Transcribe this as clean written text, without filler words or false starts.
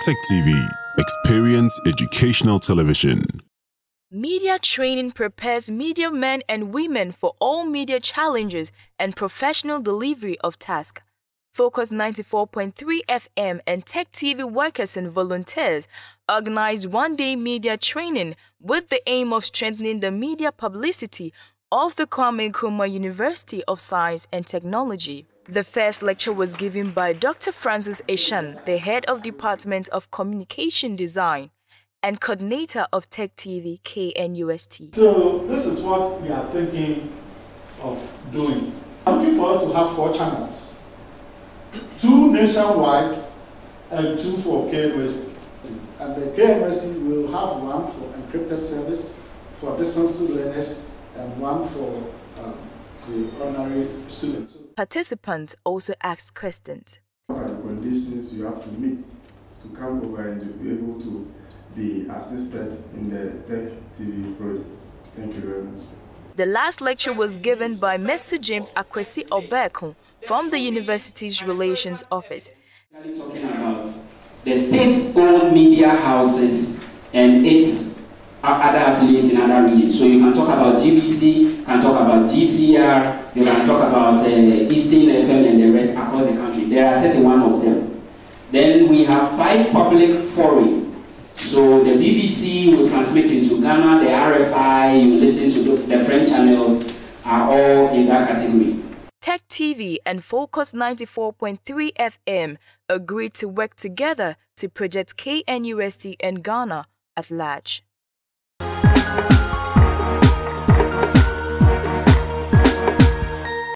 Tek TV. Experience educational television. Media training prepares media men and women for all media challenges and professional delivery of tasks. Focus 94.3 FM and Tek TV workers and volunteers organized one-day media training with the aim of strengthening the media publicity of the Kwame Nkrumah University of Science and Technology. The first lecture was given by Dr. Francis Eshun, the head of Department of Communication Design and coordinator of Tek TV, KNUST. So this is what we are thinking of doing. I'm looking forward to have 4 channels, 2 nationwide and 2 for KNUST. And the KNUST will have 1 for encrypted service for distance learners and 1 for the ordinary students. Participants also asked questions. What are the conditions you have to meet to come over and to be able to be assisted in the Tek TV project? Thank you very much. The last lecture was given by Mr. James Akwasi Oberko from the university's Relations Office. Talking about the state-owned media houses and its other affiliates in other regions. So you can talk about GBC, you can talk about GCR, you can talk about Eastern FM and the rest across the country. There are 31 of them. Then we have 5 public forum. So the BBC will transmit into Ghana, the RFI, you listen to the French channels are all in that category. Tek TV and Focus 94.3 FM agreed to work together to project KNUST and Ghana at large.